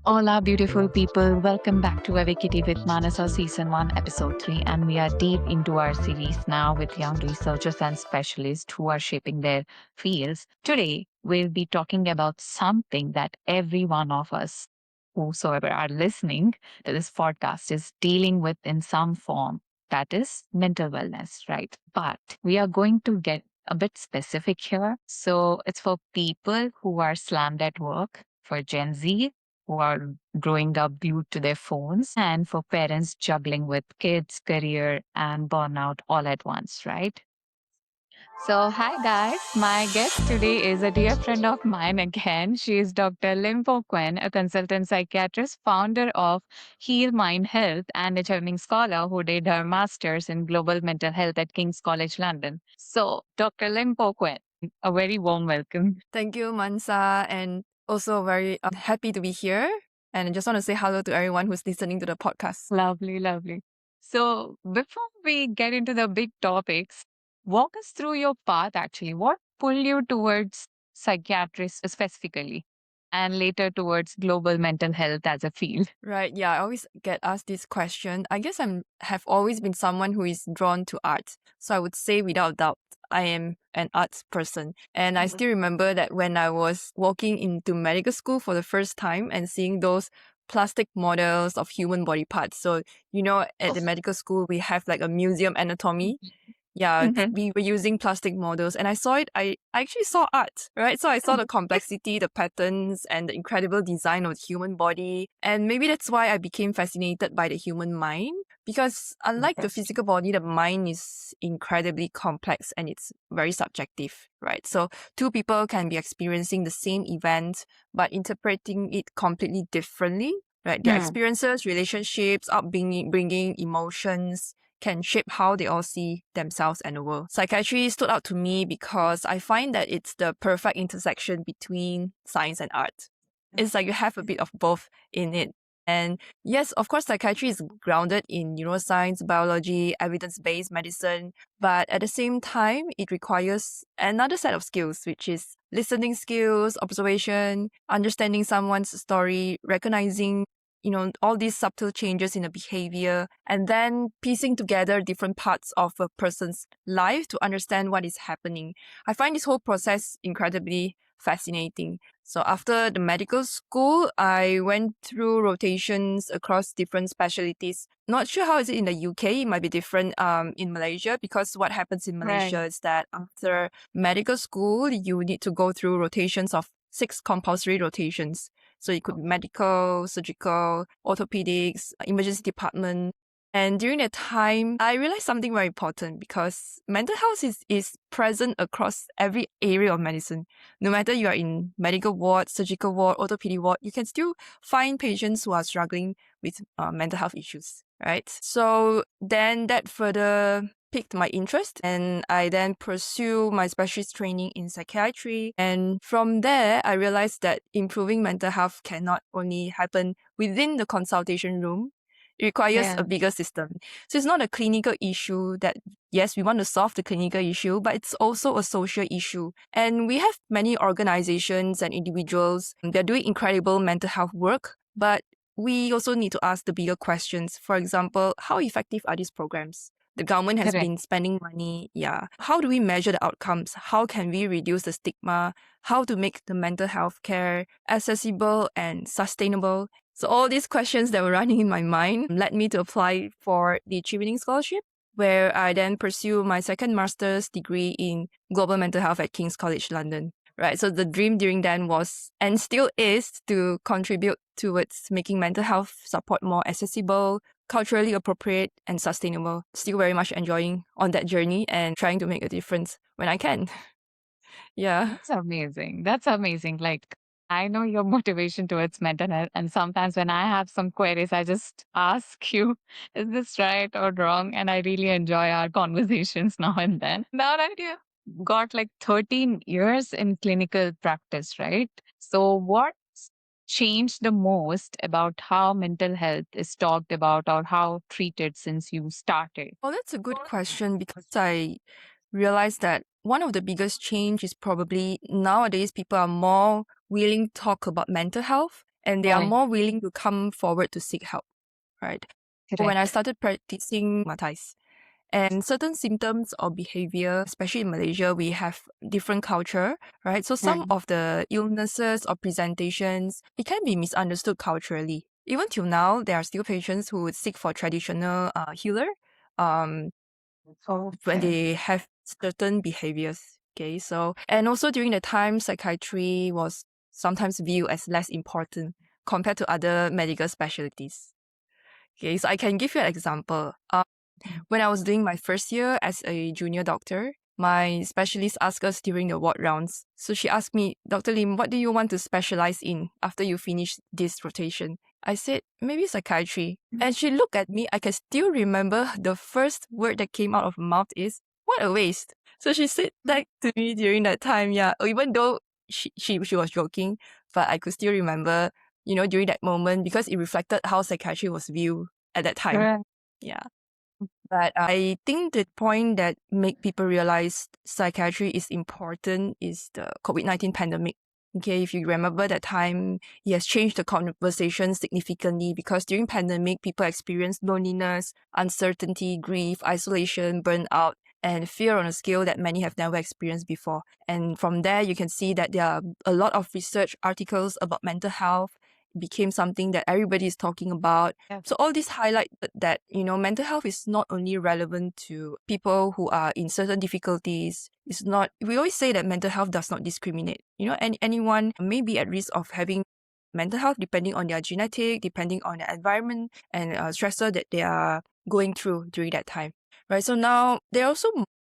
Hola, beautiful people. Welcome back to Awakity with Manasa Season 1, Episode 3. And we are deep into our series now with young researchers and specialists who are shaping their fields. Today, we'll be talking about something that every one of us, whosoever are listening to this podcast, is dealing with in some form. That is mental wellness, right? But we are going to get a bit specific here. So it's for people who are slammed at work, for Gen Z who are growing up glued to their phones, and for parents juggling with kids, career, and burnout all at once, right? So, hi guys. My guest today is a dear friend of mine again. She is Dr. Lim Poh Khuen, a consultant psychiatrist, founder of Heal Mind Health, and a charming scholar who did her master's in global mental health at King's College London. So, Dr. Lim Poh Khuen, a very warm welcome. Thank you, Mansa, and also very happy to be here. And I just want to say hello to everyone who's listening to the podcast. Lovely, lovely. So, before we get into the big topics, walk us through your path actually. What pulled you towards psychiatry specifically, and later towards global mental health as a field? Right, yeah, I always get asked this question. I guess have always been someone who is drawn to art. So I would say without doubt, I am an arts person. And I still remember that when I was walking into medical school for the first time and seeing those plastic models of human body parts. So, at the medical school, we have like a museum anatomy. Yeah, Mhm. we were using plastic models and I saw it. I actually saw art, right? So I saw the complexity, the patterns, and the incredible design of the human body. And maybe that's why I became fascinated by the human mind. Because unlike the physical body, the mind is incredibly complex and it's very subjective, right? So two people can be experiencing the same event, but interpreting it completely differently, right? Their Hmm. experiences, relationships, bringing emotions, can shape how they all see themselves and the world. Psychiatry stood out to me because I find that it's the perfect intersection between science and art. It's like you have a bit of both in it. And yes, of course, psychiatry is grounded in neuroscience, biology, evidence-based medicine, but at the same time, it requires another set of skills, which is listening skills, observation, understanding someone's story, recognizing all these subtle changes in the behavior, and then piecing together different parts of a person's life to understand what is happening. I find this whole process incredibly fascinating. So after the medical school, I went through rotations across different specialties. Not sure how is it in the UK. It might be different in Malaysia, because what happens in Malaysia Right. is that after medical school, you need to go through rotations of 6 compulsory rotations. So it could be medical, surgical, orthopedics, emergency department. And during that time, I realized something very important, because mental health is present across every area of medicine. No matter you are in medical ward, surgical ward, orthopedic ward, you can still find patients who are struggling with mental health issues, right? So then that further piqued my interest, and I then pursue my specialist training in psychiatry. And from there, I realized that improving mental health cannot only happen within the consultation room. It requires Yeah. a bigger system. So it's not a clinical issue that, yes, we want to solve the clinical issue, but it's also a social issue. And we have many organizations and individuals that are doing incredible mental health work, but we also need to ask the bigger questions. For example, how effective are these programs? The government has Correct. been spending money. Yeah. How do we measure the outcomes? How can we reduce the stigma? How to make the mental health care accessible and sustainable? So all these questions that were running in my mind led me to apply for the Achieving Scholarship, where I then pursue my second master's degree in global mental health at King's College London. Right. So the dream during then was, and still is, to contribute towards making mental health support more accessible, culturally appropriate, and sustainable. Still very much enjoying on that journey and trying to make a difference when I can. Yeah. That's amazing. That's amazing. Like, I know your motivation towards mental health, and sometimes when I have some queries, I just ask you, is this right or wrong? And I really enjoy our conversations now and then. Now that you got like 13 years in clinical practice, right? So, what changed the most about how mental health is talked about or how treated since you started? Well, that's a good question, because I realized that one of the biggest change is probably nowadays people are more willing to talk about mental health and they are Right. more willing to come forward to seek help, right? When I Correct. started practicing matais, and certain symptoms or behavior, especially in Malaysia, we have different culture, right? So some Right. of the illnesses or presentations, it can be misunderstood culturally. Even till now, there are still patients who would seek for traditional healer um, when Okay. they have certain behaviors. Okay, so and also during the time, psychiatry was sometimes viewed as less important compared to other medical specialties. Okay, so I can give you an example. When I was doing my first year as a junior doctor, my specialist asked us during the ward rounds. So she asked me, Dr. Lim, what do you want to specialize in after you finish this rotation? I said, maybe psychiatry. And she looked at me. I can still remember the first word that came out of her mouth is, what a waste. So she said that to me during that time, yeah. Even though she was joking, but I could still remember, during that moment because it reflected how psychiatry was viewed at that time. Correct. Yeah. But I think the point that make people realize psychiatry is important is the COVID-19 pandemic. Okay, if you remember that time, it has changed the conversation significantly because during pandemic, people experienced loneliness, uncertainty, grief, isolation, burnout, and fear on a scale that many have never experienced before. And from there, you can see that there are a lot of research articles about mental health became something that everybody is talking about. Yeah. So all this highlight that, mental health is not only relevant to people who are in certain difficulties. It's not, we always say that mental health does not discriminate. Anyone may be at risk of having mental health depending on their genetic, depending on the environment and stressor that they are going through during that time. Right. So now they're also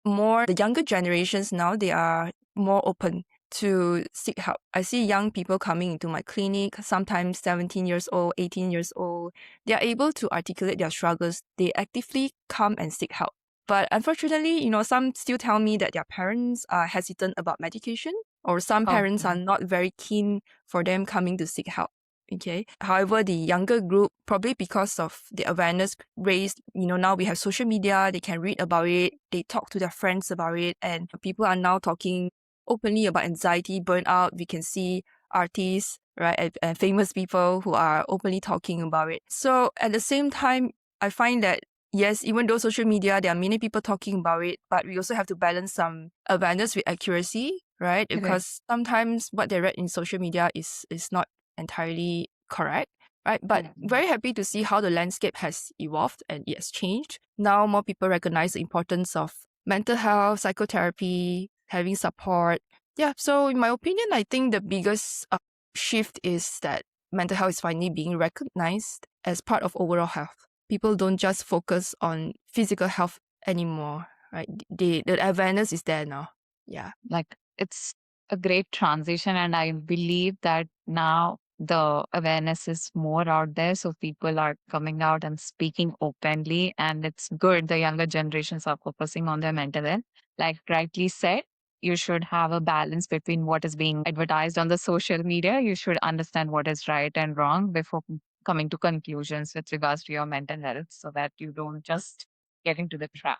more, the younger generations now, they are more open to seek help. I see young people coming into my clinic, sometimes 17 years old, 18 years old. They are able to articulate their struggles. They actively come and seek help. But unfortunately, some still tell me that their parents are hesitant about medication, or some parents are Okay. not very keen for them coming to seek help. Okay. However, the younger group, probably because of the awareness raised, now we have social media, they can read about it, they talk to their friends about it, and people are now talking openly about anxiety, burnout. We can see artists, right, and famous people who are openly talking about it. So at the same time, I find that yes, even though social media, there are many people talking about it, but we also have to balance some awareness with accuracy, right? Correct. Because sometimes what they read in social media is not entirely correct. Right. But Mhm. very happy to see how the landscape has evolved and it has changed. Now more people recognize the importance of mental health, psychotherapy, having support. Yeah. So in my opinion, I think the biggest shift is that mental health is finally being recognized as part of overall health. People don't just focus on physical health anymore, right? The awareness is there now. Yeah. Like it's a great transition, and I believe that now the awareness is more out there, so people are coming out and speaking openly, and it's good the younger generations are focusing on their mental health. Like rightly said, you should have a balance between what is being advertised on the social media. You should understand what is right and wrong before coming to conclusions with regards to your mental health, so that you don't just get into the trap.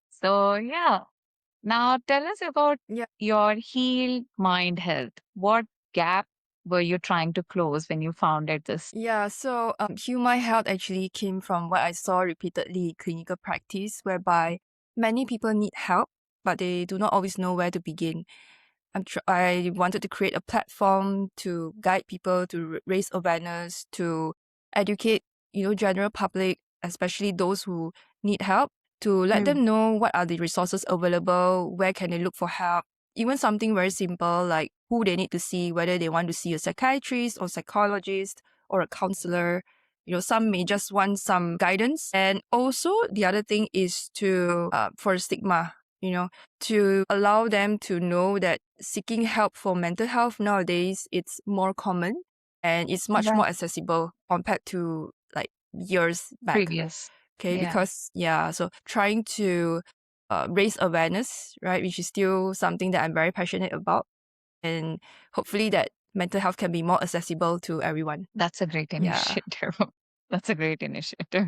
So yeah, now tell us about Yeah. your heal mind health. What gap were you trying to close when you founded this? Yeah, so human health actually came from what I saw repeatedly in clinical practice, whereby many people need help, but they do not always know where to begin. I wanted to create a platform to guide people to raise awareness, to educate, general public, especially those who need help, to let Mm. them know what are the resources available, where can they look for help. Even something very simple like who they need to see, whether they want to see a psychiatrist or psychologist or a counselor. Some may just want some guidance. And also the other thing is to, for stigma, to allow them to know that seeking help for mental health nowadays, it's more common and it's much Right. more accessible compared to like years back. Previous. Okay, Yeah, because yeah, so trying to raise awareness, right, which is still something that I'm very passionate about, and hopefully that mental health can be more accessible to everyone. that's a great Yeah. initiative. That's a great initiative.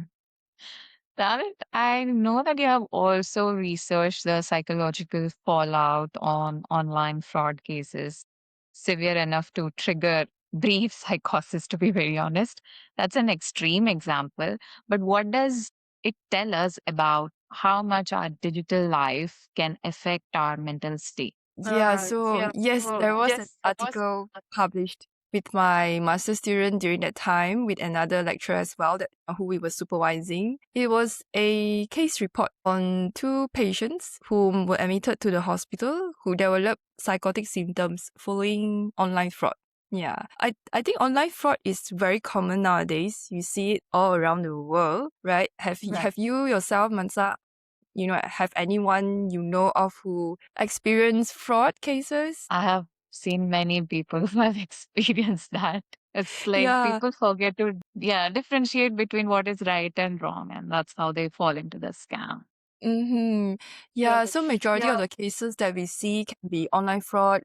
Dalit, I know that you have also researched the psychological fallout on online fraud cases severe enough to trigger brief psychosis, to be very honest. That's an extreme example. But what does it tell us about how much our digital life can affect our mental state? Yeah, so yes, there was an article published with my master student during that time with another lecturer as well that who we were supervising. It was a case report on two patients whom were admitted to the hospital who developed psychotic symptoms following online fraud. Yeah, I think online fraud is very common nowadays. You see it all around the world, right? Have you yourself, Mansa, have anyone you know of who experienced fraud cases? I have seen many people who have experienced that. It's like Yeah. people forget to, yeah, differentiate between what is right and wrong, and that's how they fall into the scam. Mm-hmm. Yeah, so majority of the cases that we see can be online fraud,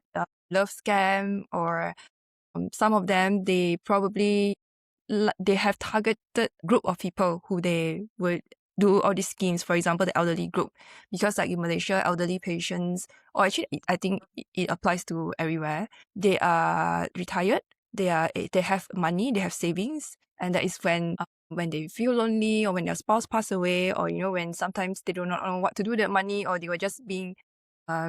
love scam, or some of them they probably they have targeted group of people who they would do all these schemes. For example, the elderly group, because like in Malaysia, elderly patients, or actually I think it applies to everywhere. They are retired. They have money. They have savings, and that is when they feel lonely or when their spouse pass away, or when sometimes they do not know what to do with their money, or they were just being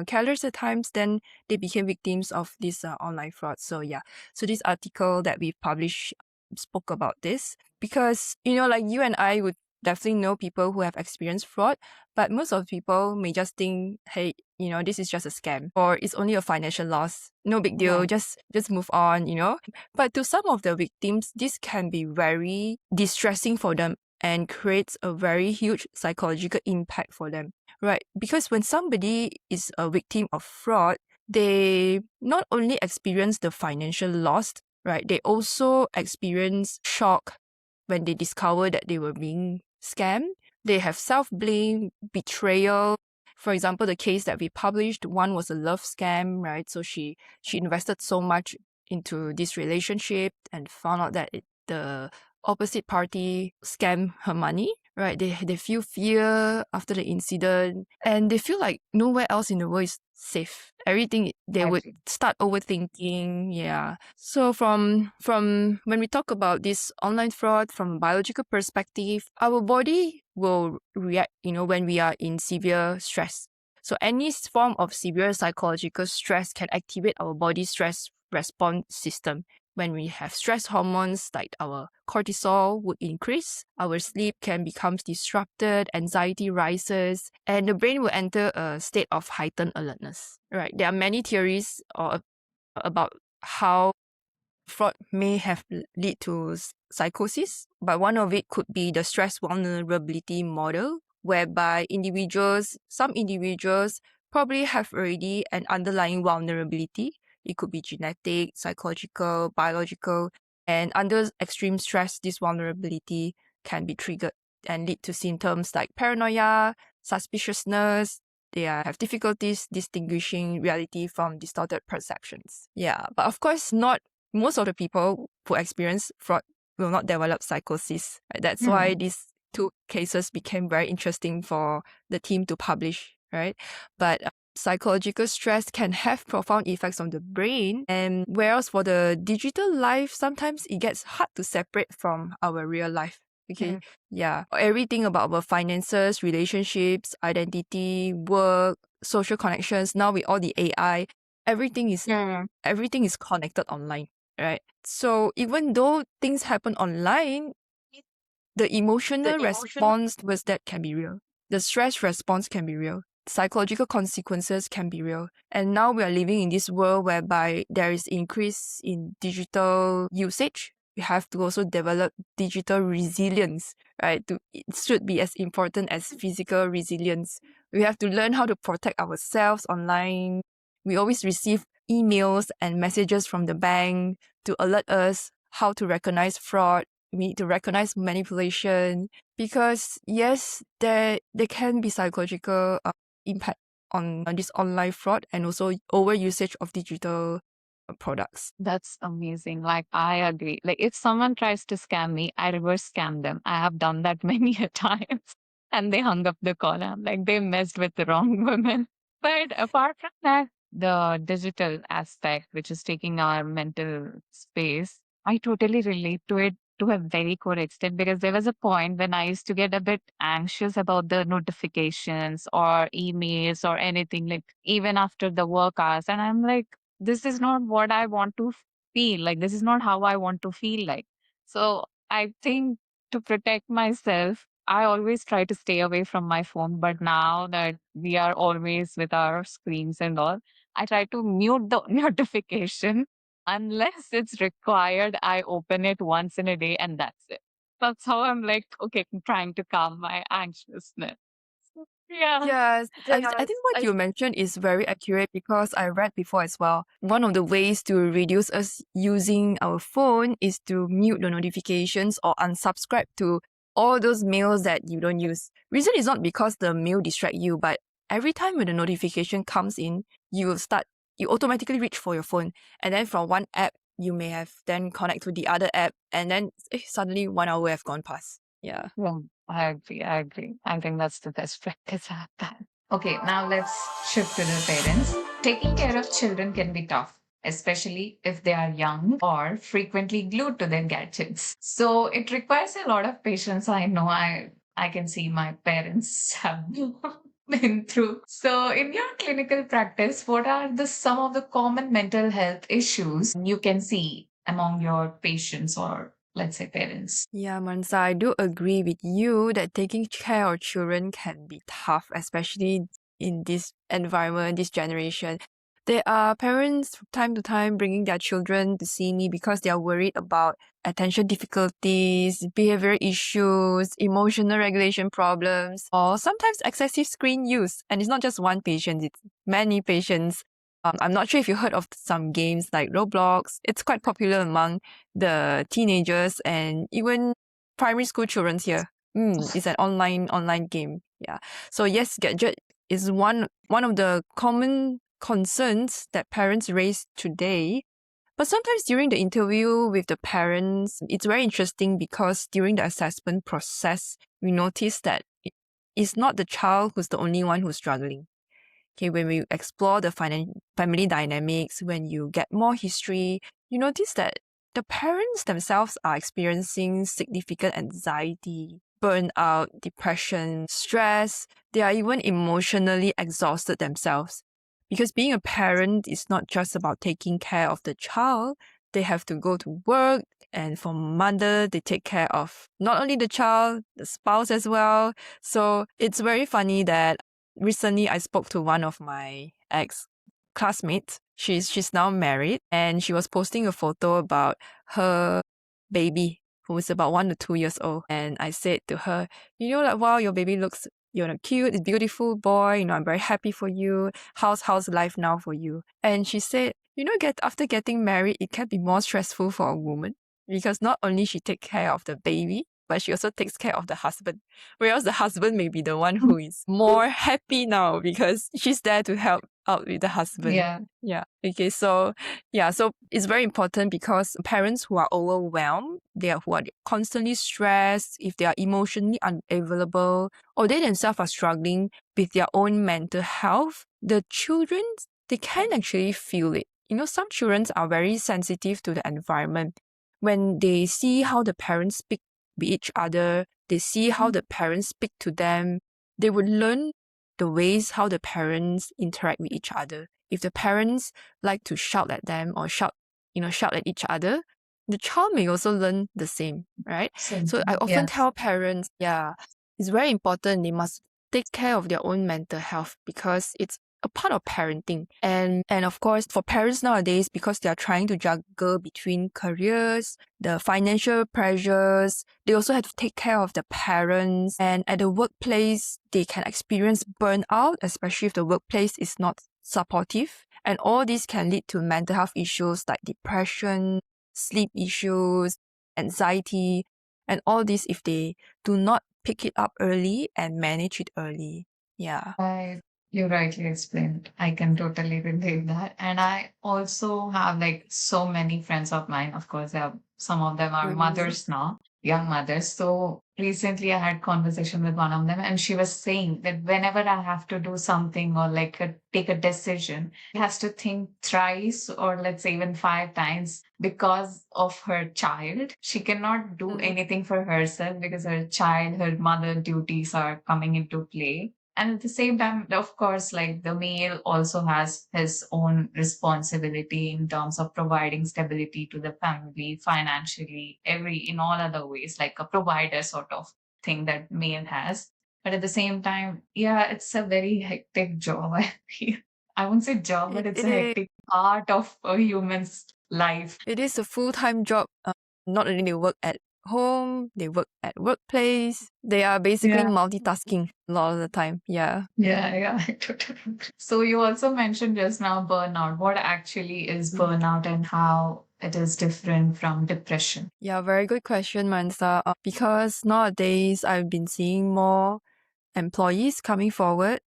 careless at times, then they became victims of this online fraud. So yeah, so this article that we published spoke about this because, like you and I would definitely know people who have experienced fraud, but most of the people may just think, hey, this is just a scam or it's only a financial loss. No big deal. Right. Just move on. But to some of the victims, this can be very distressing for them and creates a very huge psychological impact for them. Right. Because when somebody is a victim of fraud, they not only experience the financial loss, right? They also experience shock when they discover that they were being scammed. They have self-blame, betrayal. For example, the case that we published, one was a love scam, right? So she invested so much into this relationship and found out that the opposite party scammed her money, right? They feel fear after the incident and they feel like nowhere else in the world is safe. Everything they would start overthinking. Yeah. So from when we talk about this online fraud from a biological perspective, our body will react, when we are in severe stress. So any form of severe psychological stress can activate our body stress response system. When we have stress hormones like our cortisol would increase, our sleep can become disrupted, anxiety rises, and the brain will enter a state of heightened alertness. Right? There are many theories about how fraud may have lead to psychosis, but one of it could be the stress vulnerability model, whereby some individuals probably have already an underlying vulnerability. It could be genetic, psychological, biological, and under extreme stress, this vulnerability can be triggered and lead to symptoms like paranoia, suspiciousness. They have difficulties distinguishing reality from distorted perceptions. Yeah, but of course, not most of the people who experience fraud will not develop psychosis. Right? That's why these two cases became very interesting for the team to publish, right? But psychological stress can have profound effects on the brain. And whereas for the digital life, sometimes it gets hard to separate from our real life. Okay. Yeah. Everything about our finances, relationships, identity, work, social connections. Now with all the AI, everything is connected online, right? So even though things happen online, the emotional response was that can be real. The stress response can be real. Psychological consequences can be real. And now we are living in this world whereby there is increase in digital usage. We have to also develop digital resilience, right? It should be as important as physical resilience. We have to learn how to protect ourselves online. We always receive emails and messages from the bank to alert us how to recognize fraud. We need to recognize manipulation because yes, there can be psychological impact on this online fraud and also over usage of digital products. That's amazing. Like, I agree. Like, if someone tries to scam me, I reverse scam them. I have done that many a times. And they hung up the call. I'm like, they messed with the wrong woman. But apart from that, the digital aspect, which is taking our mental space, I totally relate to it to a very core extent because there was a point when I used to get a bit anxious about the notifications or emails or anything, like even after the work hours. And I'm like, this is not what I want to feel. Like, this is not how I want to feel like. So I think to protect myself, I always try to stay away from my phone. But now that we are always with our screens and all, I try to mute the notification unless it's required. I open it once in a day and that's it. That's how I'm like, okay, trying to calm my anxiousness. Yeah. Yes, I Yes. think what you mentioned is very accurate because I read before as well. One of the ways to reduce us using our phone is to mute the notifications or unsubscribe to all those mails that you don't use. Reason is not because the mail distract you, but every time when the notification comes in, you automatically reach for your phone. And then from one app, you may have then connect to the other app and then suddenly 1 hour have gone past. Yeah. Yeah, I agree. I agree. I think that's the best practice I've done. Okay, now let's shift to the parents. Taking care of children can be tough, especially if they are young or frequently glued to their gadgets. So it requires a lot of patience. I know I can see my parents have been through. So in your clinical practice, what are the some of the common mental health issues you can see among your patients or let's say parents? Yeah, Mansa, I do agree with you that taking care of children can be tough, especially in this environment, this generation. There are parents from time to time bringing their children to see me because they are worried about attention difficulties, behavior issues, emotional regulation problems, or sometimes excessive screen use. And it's not just one patient, it's many patients. I'm not sure if you heard of some games like Roblox. It's quite popular among the teenagers and even primary school children here. It's an online game. Yeah. So yes, gadget is one of the common concerns that parents raise today. But sometimes during the interview with the parents, it's very interesting because during the assessment process, we notice that it's not the child who's the only one who's struggling. Okay, when we explore the family dynamics, when you get more history, you notice that the parents themselves are experiencing significant anxiety, burnout, depression, stress. They are even emotionally exhausted themselves. Because being a parent is not just about taking care of the child, they have to go to work. And for mother, they take care of not only the child, the spouse as well. So it's very funny that recently I spoke to one of my ex classmates. She's now married and she was posting a photo about her baby who is about 1 to 2 years old. And I said to her, like, wow, your baby looks, cute, it's beautiful boy, I'm very happy for you. How's life now for you? And she said, after getting married, it can be more stressful for a woman because not only she take care of the baby, but she also takes care of the husband. Whereas the husband may be the one who is more happy now because she's there to help out with the husband. Yeah. Yeah. Okay. So so it's very important because parents who are overwhelmed, who are constantly stressed, if they are emotionally unavailable, or they themselves are struggling with their own mental health, the children, they can actually feel it. Some children are very sensitive to the environment. When they see how the parents speak with each other, they see how the parents speak to them, they would learn the ways how the parents interact with each other. If the parents like to shout at them or shout at each other, the child may also learn the same, right? Same So I thing. often Yeah. tell parents, it's very important. They must take care of their own mental health because it's a part of parenting. And of course, for parents nowadays, because they are trying to juggle between careers, the financial pressures, they also have to take care of the parents. And at the workplace, they can experience burnout, especially if the workplace is not supportive. And all this can lead to mental health issues like depression, sleep issues, anxiety, and all this if they do not pick it up early and manage it early. Yeah. You rightly explained. I can totally relate that. And I also have like so many friends of mine. Of course, some of them are Mm-hmm. mothers now. young mothers. So recently I had conversation with one of them, and she was saying that whenever I have to do something or like take a decision, she has to think thrice or let's say even five times because of her child. She cannot do Mhm. anything for herself because her child, her mother duties are coming into play. And at the same time, of course, like the male also has his own responsibility in terms of providing stability to the family financially, in all other ways, like a provider sort of thing that male has. But at the same time, yeah, it's a very hectic job. I feel. I won't say job, but it's It a is. hectic part of a human's life. It is a full-time job. Not only they work at home, they work at workplace. They are basically Yeah. multitasking a lot of the time. Yeah. Yeah, yeah, I totally agree. So you also mentioned just now burnout. What actually is Mhm. burnout and how it is different from depression? Yeah, very good question, Mansa. Because nowadays I've been seeing more employees coming forward,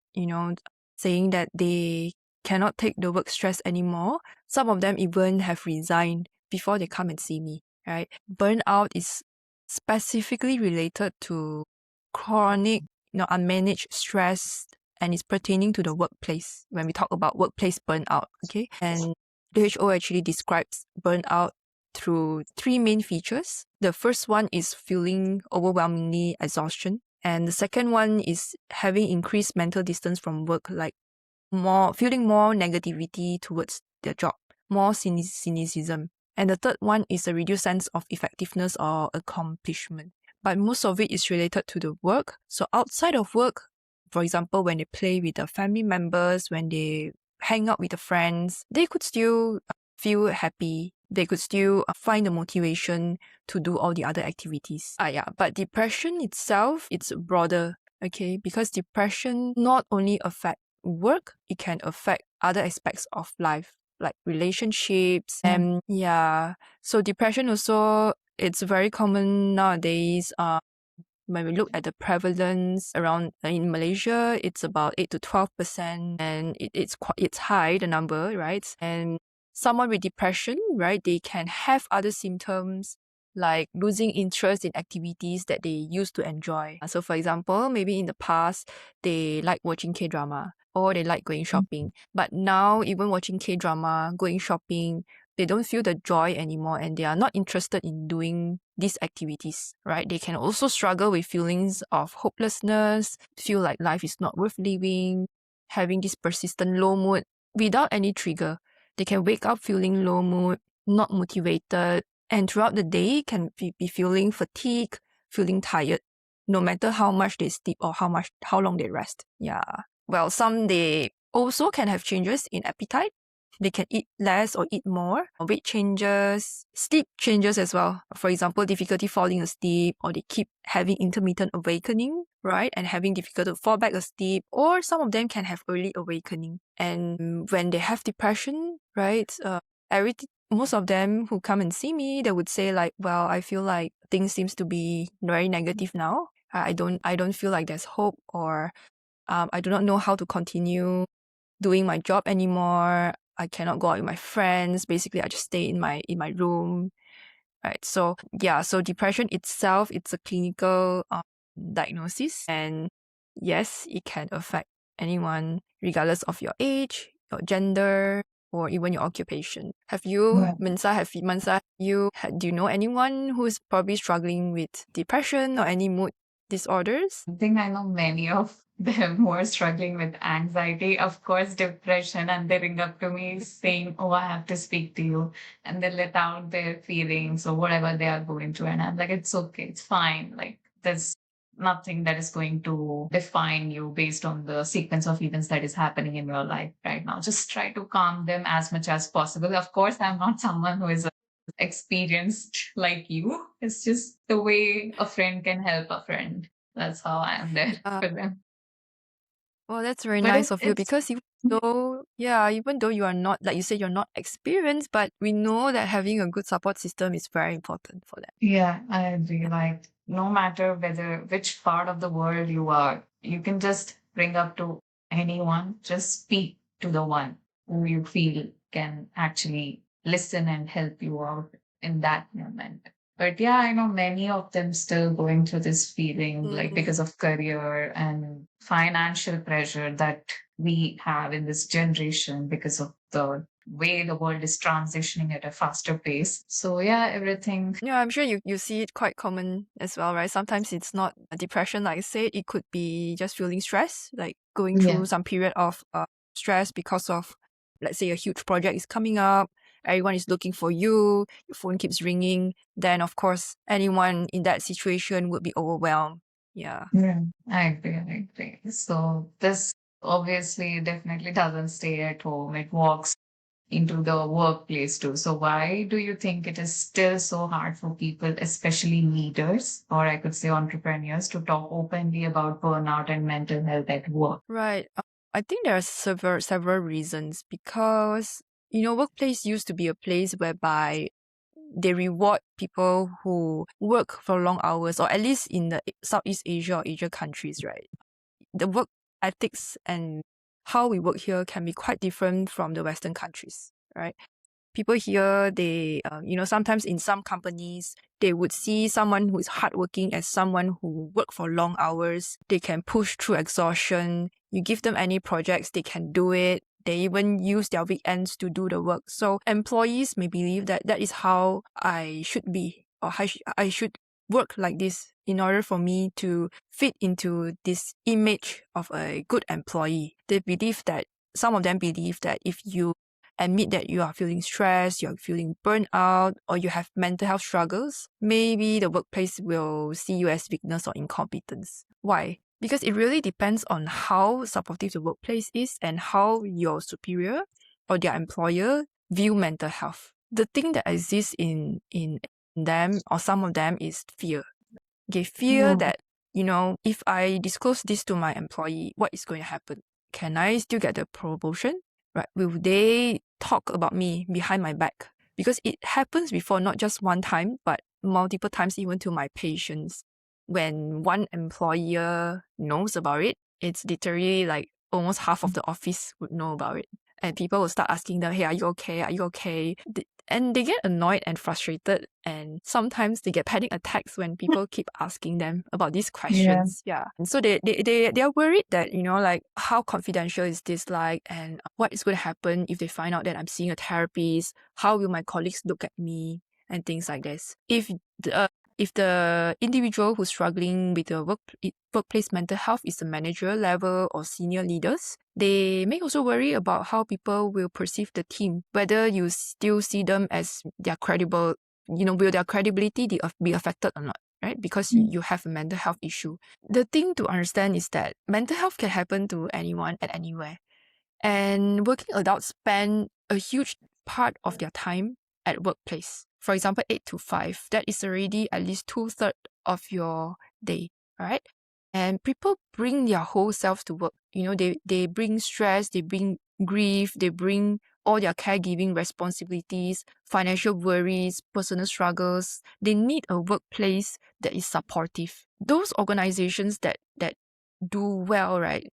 saying that they cannot take the work stress anymore. Some of them even have resigned before they come and see me, right? Burnout is specifically related to chronic, unmanaged stress, and is pertaining to the workplace when we talk about workplace burnout, okay? And WHO actually describes burnout through three main features. The first one is feeling overwhelmingly exhaustion. And the second one is having increased mental distance from work, like feeling more negativity towards their job, more cynicism. And the third one is a reduced sense of effectiveness or accomplishment. But most of it is related to the work. So outside of work, for example, when they play with the family members, when they hang out with the friends, they could still feel happy. They could still find the motivation to do all the other activities. Yeah. But depression itself, it's broader, okay? Because depression not only affects work, it can affect other aspects of life, like relationships. And yeah, so depression also, it's very common nowadays. When we look at the prevalence around in Malaysia, it's about 8 to 12%, and it's high, the number, right? And someone with depression, right, they can have other symptoms like losing interest in activities that they used to enjoy. So for example, maybe in the past they like watching K-drama or they like going shopping, but now even watching K-drama, going shopping, they don't feel the joy anymore and they are not interested in doing these activities, right? They can also struggle with feelings of hopelessness, feel like life is not worth living, having this persistent low mood without any trigger. They can wake up feeling low mood, not motivated, and throughout the day can be feeling fatigue, feeling tired, no matter how much they sleep or how long they rest. Yeah. Well, some they also can have changes in appetite. They can eat less or eat more. Weight changes, sleep changes as well. For example, difficulty falling asleep, or they keep having intermittent awakening, right? And having difficulty to fall back asleep, or some of them can have early awakening. And when they have depression, right? Most of them who come and see me, they would say like, well, I feel like things seems to be very negative now. I don't feel like there's hope, or I do not know how to continue doing my job anymore. I cannot go out with my friends. Basically, I just stay in my room. Right. So yeah, so depression itself, it's a clinical diagnosis, and yes, it can affect anyone regardless of your age, your gender, or even your occupation. Do you know anyone who's probably struggling with depression or any mood disorders? I think I know many of them who are struggling with anxiety, of course, depression, and they ring up to me saying, "Oh, I have to speak to you." And they let out their feelings or whatever they are going through. And I'm like, it's okay, it's fine. Like, there's nothing that is going to define you based on the sequence of events that is happening in your life right now. Just try to calm them as much as possible. Of course, I'm not someone who is experienced like you. It's just the way a friend can help a friend. That's how I am there Yeah. for them. Well, that's very But nice of you, it's because even though you are not, like you said, you're not experienced, but we know that having a good support system is very important for them. yeah, I agree. Like no matter which part of the world you are, you can just bring up to anyone, just speak to the one who you feel can actually listen and help you out in that moment. But yeah, I know many of them still going through this feeling like Mm. because of career and financial pressure that we have in this generation because of the way the world is transitioning at a faster pace. So yeah, everything. Yeah, I'm sure you see it quite common as well, right? Sometimes it's not a depression, like I said, it could be just feeling stress, like going Yeah. through some period of stress because of, let's say, a huge project is coming up, everyone is looking for you, your phone keeps ringing. Then, of course, anyone in that situation would be overwhelmed. Yeah. Yeah, I agree. I agree. So this obviously definitely doesn't stay at home. It walks into the workplace too. So why do you think it is still so hard for people, especially leaders, or I could say entrepreneurs, to talk openly about burnout and mental health at work? Right. I think there are several reasons because workplace used to be a place whereby they reward people who work for long hours, or at least in the Southeast Asia or Asia countries, right? The work ethics and how we work here can be quite different from the Western countries, right? People here, they, sometimes in some companies, they would see someone who is hardworking as someone who work for long hours. They can push through exhaustion. You give them any projects, they can do it. They even use their weekends to do the work. So employees may believe that that is how I should be, or I should work like this in order for me to fit into this image of a good employee. They believe that, some of them believe that if you admit that you are feeling stressed, you're feeling burnt out, or you have mental health struggles, maybe the workplace will see you as weakness or incompetence. Why? Because it really depends on how supportive the workplace is and how your superior or their employer view mental health. The thing that exists in them or some of them is fear. Okay, fear Mm. that, if I disclose this to my employee, what is going to happen? Can I still get the promotion? Right? Will they talk about me behind my back? Because it happens before, not just one time, but multiple times, even to my patients. When one employer knows about it, it's literally like almost half of the office would know about it. And people will start asking them, hey, are you okay? Are you okay? And they get annoyed and frustrated. And sometimes they get panic attacks when people keep asking them about these Yeah. questions. Yeah. And so they are worried that, like, how confidential is this like? And what is going to happen if they find out that I'm seeing a therapist? How will my colleagues look at me? And things like this. If the individual who's struggling with the workplace mental health is the manager level or senior leaders, they may also worry about how people will perceive the team, whether you still see them as their credible, will their credibility be affected or not, right? Because Mm. you have a mental health issue. The thing to understand is that mental health can happen to anyone at anywhere. And working adults spend a huge part of their time at workplace. For example, 8 to 5, that is already at least 2/3 of your day, right? And people bring their whole selves to work. They bring stress, they bring grief, they bring all their caregiving responsibilities, financial worries, personal struggles. They need a workplace that is supportive. Those organizations that do well, right?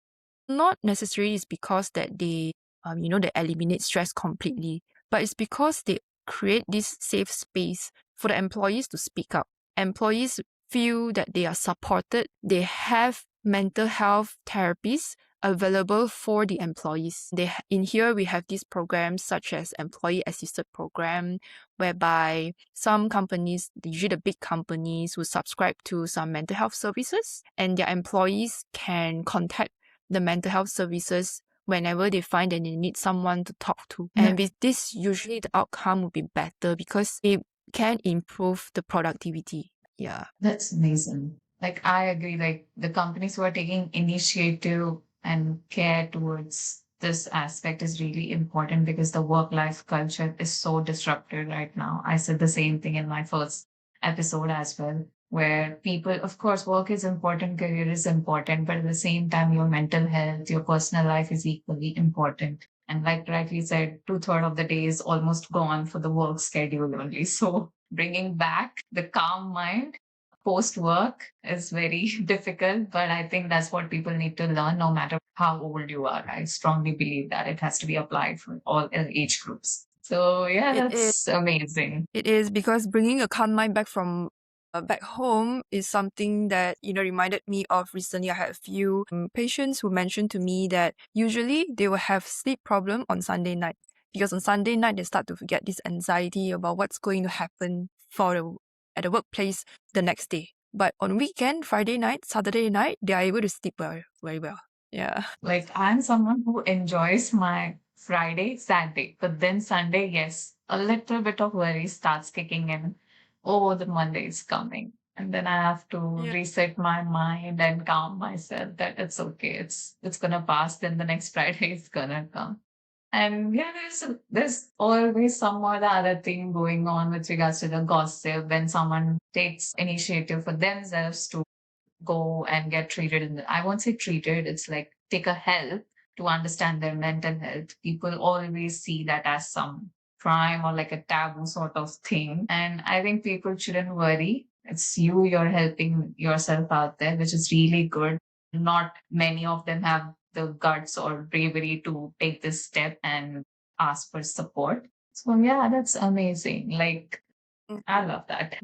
Not necessarily is because that they eliminate stress completely, but it's because they create this safe space for the employees to speak up. Employees feel that they are supported. They have mental health therapies available for the employees. In here we have these programs such as employee assisted program, whereby some companies, usually the big companies, will subscribe to some mental health services, and their employees can contact the mental health services whenever they find that they need someone to talk to. Yeah. And with this, usually the outcome will be better because it can improve the productivity. Yeah. That's amazing. Like, I agree. Like, the companies who are taking initiative and care towards this aspect is really important because the work life culture is so disrupted right now. I said the same thing in my first episode as well, where people, of course, work is important, career is important, but at the same time, your mental health, your personal life is equally important. And like rightly said, 2/3 of the day is almost gone for the work schedule only. So bringing back the calm mind post work is very difficult, but I think that's what people need to learn no matter how old you are. I strongly believe that it has to be applied for all age groups. So yeah, It is. that's amazing. It is because bringing a calm mind back from back home is something that reminded me of recently. I had a few patients who mentioned to me that usually they will have sleep problem on Sunday night because on Sunday night they start to get this anxiety about what's going to happen at the workplace the next day. But on weekend, Friday night, Saturday night, they are able to sleep very well. Yeah. Like I'm someone who enjoys my Friday, Saturday, but then Sunday, yes, a little bit of worry starts kicking in. Oh, the Monday is coming. And then I have to Yeah. reset my mind and calm myself that it's okay. It's gonna pass. Then the next Friday is gonna come. And yeah, there's always some or the other thing going on with regards to the gossip when someone takes initiative for themselves to go and get treated I won't say treated, it's like take a help to understand their mental health. People always see that as some crime or like a taboo sort of thing. And I think people shouldn't worry. It's you're helping yourself out there, which is really good. Not many of them have the guts or bravery to take this step and ask for support. So yeah, that's amazing. Like I love that.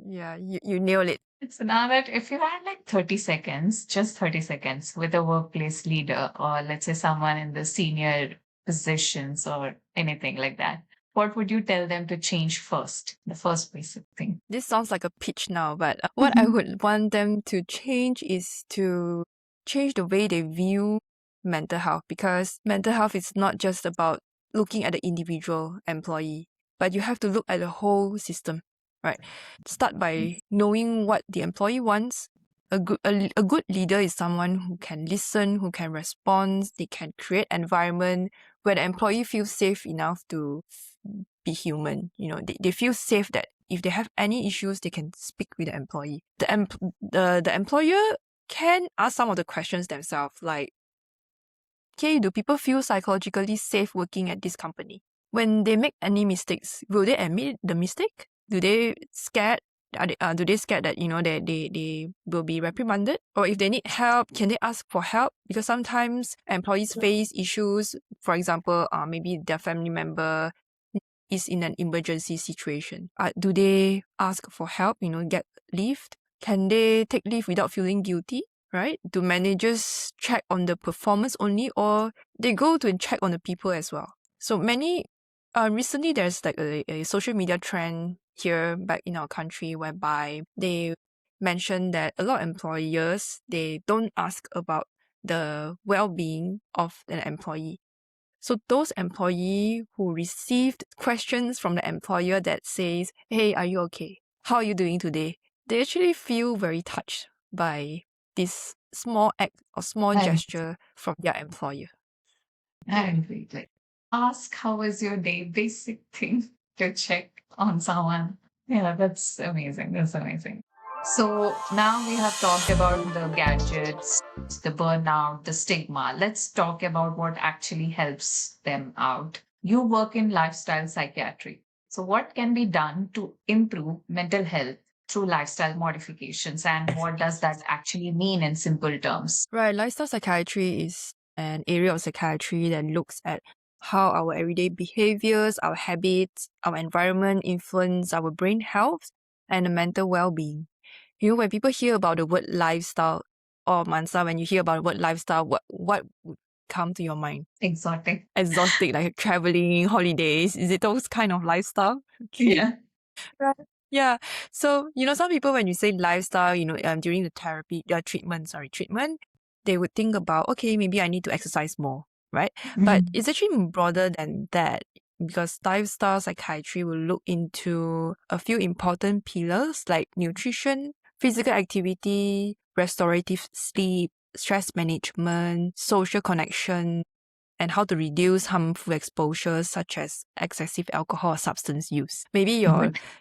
Yeah, you nailed it. So now that if you had like 30 seconds, just 30 seconds with a workplace leader or let's say someone in the senior positions or anything like that, what would you tell them to change first? The first basic thing. This sounds like a pitch now, but what I would want them to change is to change the way they view mental health, because mental health is not just about looking at the individual employee, but you have to look at the whole system, right? Start by knowing what the employee wants. A good leader is someone who can listen, who can respond, they can create environment where the employee feels safe enough to be human. They feel safe that if they have any issues, they can speak with the employee. The employer can ask some of the questions themselves, like, okay, do people feel psychologically safe working at this company? When they make any mistakes, will they admit the mistake? Do they scared? Do they scared that they will be reprimanded? Or if they need help, can they ask for help? Because sometimes employees face issues. For example, maybe their family member is in an emergency situation. Do they ask for help? Get leave? Can they take leave without feeling guilty? Right? Do managers check on the performance only, or they go to check on the people as well? So recently there's like a social media trend here back in our country whereby they mention that a lot of employers, they don't ask about the well-being of an employee. So those employee who received questions from the employer that says, hey, are you okay? How are you doing today? They actually feel very touched by this small act or small And gesture from their employer. I agree. Like ask how was your day, basic thing to check on someone. Yeah, that's amazing. That's amazing. So now we have talked about the gadgets, the burnout, the stigma. Let's talk about what actually helps them out. You work in lifestyle psychiatry. So, what can be done to improve mental health through lifestyle modifications? And what does that actually mean in simple terms? Right, lifestyle psychiatry is an area of psychiatry that looks at how our everyday behaviors, our habits, our environment influence our brain health and the mental well-being. When people hear about the word lifestyle, or Mansa, when you hear about the word lifestyle, what would come to your mind? Exotic. Exhausting, like traveling, holidays. Is it those kind of lifestyle? Okay. Yeah. Right. Yeah. So, some people, when you say lifestyle, during the treatment, they would think about, okay, maybe I need to exercise more, right? But Mhm. it's actually broader than that, because lifestyle psychiatry will look into a few important pillars like nutrition, physical activity, restorative sleep, stress management, social connection, and how to reduce harmful exposures such as excessive alcohol or substance use. Maybe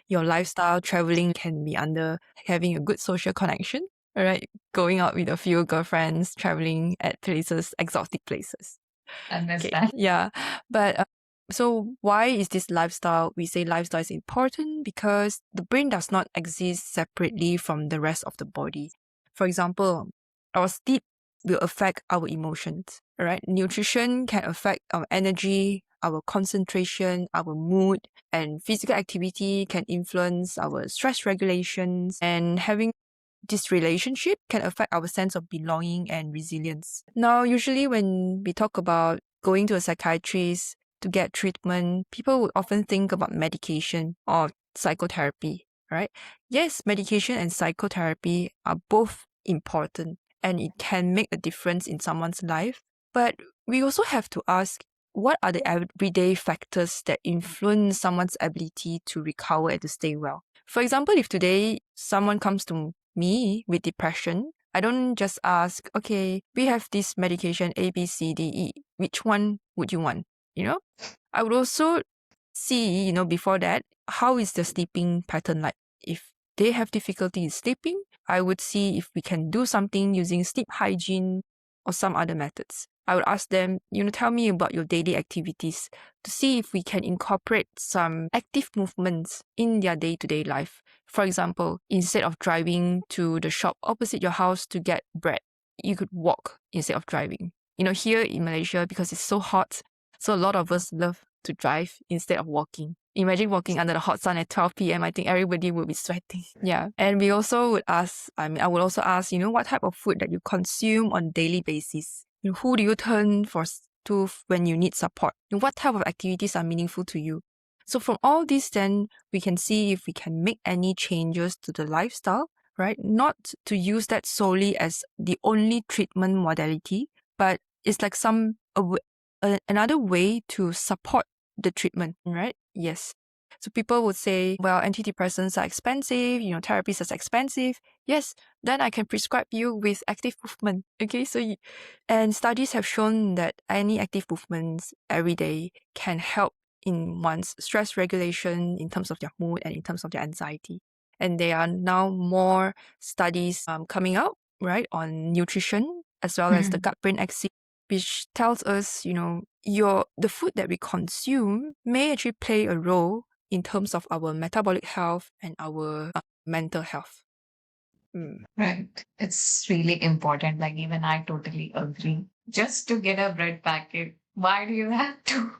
your lifestyle traveling can be under having a good social connection, all right? Going out with a few girlfriends, traveling at places, exotic places. Okay, Understand. yeah. But so why is this lifestyle? We say lifestyle is important because the brain does not exist separately from the rest of the body. For example, our sleep will affect our emotions, right? Nutrition can affect our energy, our concentration, our mood, and physical activity can influence our stress regulations, and having this relationship can affect our sense of belonging and resilience. Now, usually when we talk about going to a psychiatrist to get treatment, people would often think about medication or psychotherapy, right? Yes, medication and psychotherapy are both important and it can make a difference in someone's life. But we also have to ask, what are the everyday factors that influence someone's ability to recover and to stay well? For example, if today someone comes to me with depression, I don't just ask, okay, we have this medication A, B, C, D, E. Which one would you want? I would also see, before that, how is the sleeping pattern like? If they have difficulty in sleeping, I would see if we can do something using sleep hygiene or some other methods. I would ask them, tell me about your daily activities to see if we can incorporate some active movements in their day-to-day life. For example, instead of driving to the shop opposite your house to get bread, you could walk instead of driving. Here in Malaysia, because it's so hot, so a lot of us love to drive instead of walking. Imagine walking under the hot sun at 12 p.m. I think everybody would be sweating. Yeah. And we also would ask, I would also ask, what type of food that you consume on a daily basis? Who do you turn to when you need support? What type of activities are meaningful to you? So from all this, then we can see if we can make any changes to the lifestyle, right? Not to use that solely as the only treatment modality, but it's like another way to support the treatment, right? Yes. So people would say, well, antidepressants are expensive, therapies are expensive. Yes, then I can prescribe you with active movement. Okay, and studies have shown that any active movements every day can help in one's stress regulation, in terms of their mood and in terms of their anxiety. And there are now more studies coming out, right, on nutrition as well as the gut-brain axis, which tells us, the food that we consume may actually play a role in terms of our metabolic health and our mental health. Right. It's really important. Like, even I totally agree. Just to get a bread packet, why do you have to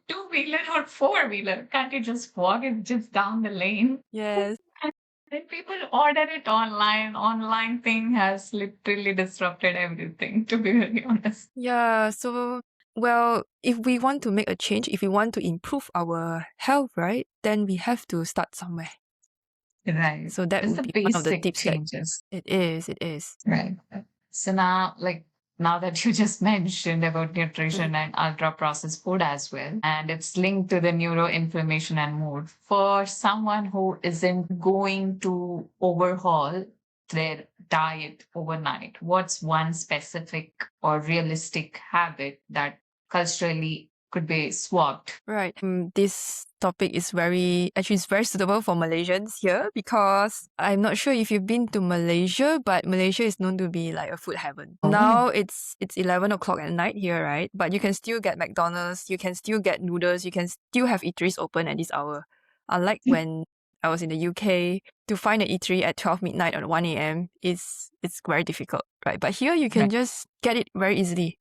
two-wheeler or four-wheeler? Can't you just walk it just down the lane? Yes. And then people order it online. Online thing has literally disrupted everything, to be very honest. Yeah. So, well, if we want to make a change, if we want to improve our health, right, then we have to start somewhere. Right. So that It's would the be one of the basic tips that changes. it is. Right. So now that you just mentioned about nutrition and ultra processed food as well, and it's linked to the neuroinflammation and mood, for someone who isn't going to overhaul their diet overnight, what's one specific or realistic habit that culturally could be swapped? Right. This topic is very suitable for Malaysians here, because I'm not sure if you've been to Malaysia, but Malaysia is known to be like a food heaven. Oh. Now it's 11 o'clock at night here, right? But you can still get McDonald's, you can still get noodles, you can still have eateries open at this hour. Unlike when I was in the UK, to find an eatery at 12 midnight or 1 a.m. it's very difficult, right? But here you can Right. just get it very easily.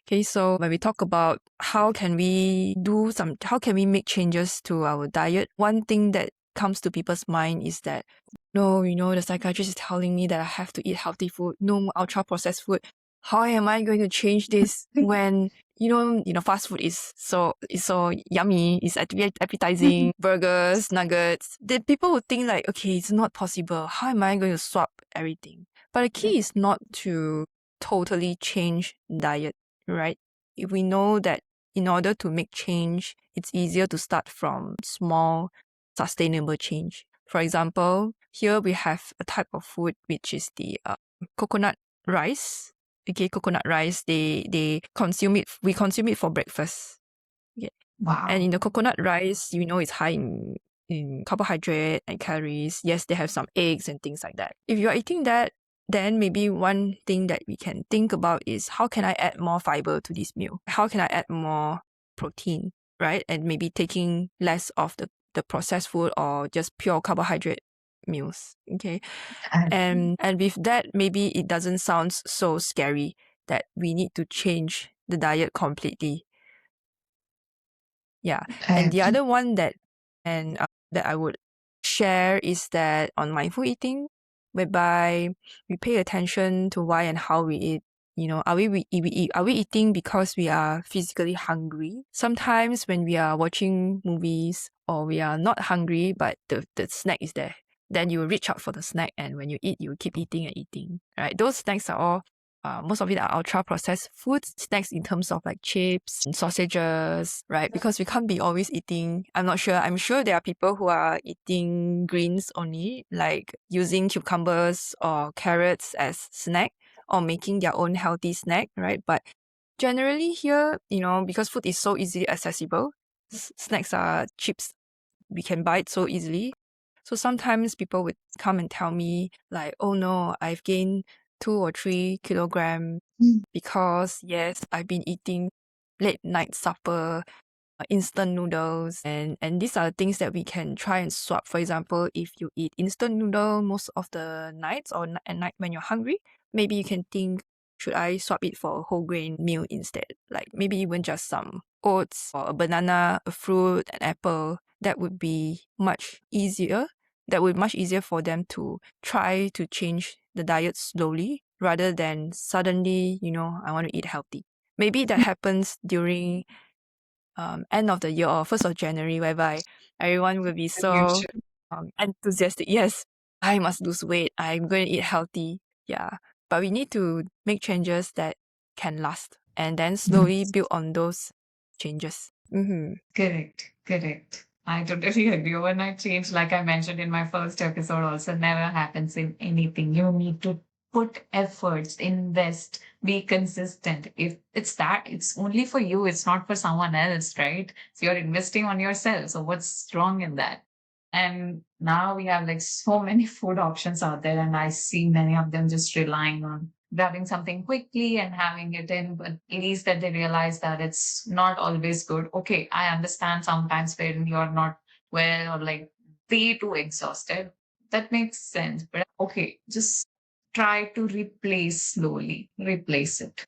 Okay, so when we talk about how can we make changes to our diet, one thing that comes to people's mind is that, no, the psychiatrist is telling me that I have to eat healthy food, no more ultra processed food. How am I going to change this when fast food is so yummy, it's appetizing, burgers, nuggets. Then people would think like, okay, it's not possible. How am I going to swap everything? But the key is not to totally change diet, right? If we know that in order to make change, it's easier to start from small, sustainable change. For example, here we have a type of food which is the coconut rice. Okay, coconut rice, they consume it. We consume it for breakfast. Okay. Wow. And in the coconut rice, it's high in carbohydrate and calories. Yes, they have some eggs and things like that. If you're eating that, then maybe one thing that we can think about is, how can I add more fiber to this meal? How can I add more protein, right? And maybe taking less of the processed food or just pure carbohydrate meals. Okay. And with that, maybe it doesn't sound so scary that we need to change the diet completely. Yeah. And the other one that that I would share is that on mindful eating, whereby we pay attention to why and how we eat. Are we eating because we are physically hungry? Sometimes when we are watching movies or we are not hungry, but the snack is there, then you reach out for the snack, and when you eat, you keep eating and eating, right? Those snacks are all most of it are ultra processed foods, snacks in terms of like chips and sausages, right? Because we can't be always eating. I'm sure there are people who are eating greens only, like using cucumbers or carrots as snack or making their own healthy snack, right? But generally here, because food is so easily accessible, snacks are chips. We can buy it so easily. So sometimes people would come and tell me like, oh no, I've gained 2 or 3 kilograms because yes, I've been eating late night supper, instant noodles, and these are things that we can try and swap. For example, if you eat instant noodle most of the nights or at night when you're hungry, maybe you can think, should I swap it for a whole grain meal instead? Like maybe even just some oats or a banana, a fruit, an apple. That would be much easier. That would be much easier for them to try to change the diet slowly rather than suddenly, I want to eat healthy. Maybe that happens during end of the year or 1st of January, whereby everyone will be so enthusiastic. Yes, I must lose weight. I'm going to eat healthy. Yeah. But we need to make changes that can last and then slowly build on those changes. Mm-hmm. Correct, correct. I totally agree. Overnight change, like I mentioned in my first episode, also never happens in anything. You need to put efforts, invest, be consistent. If it's that, it's only for you, it's not for someone else, right? So you're investing on yourself. So what's wrong in that? And now we have like so many food options out there, and I see many of them just relying on grabbing something quickly and having it in, but it is that they realize that it's not always good. Okay, I understand sometimes when you're not well or like way too exhausted. That makes sense. But okay, just try to replace slowly, replace it.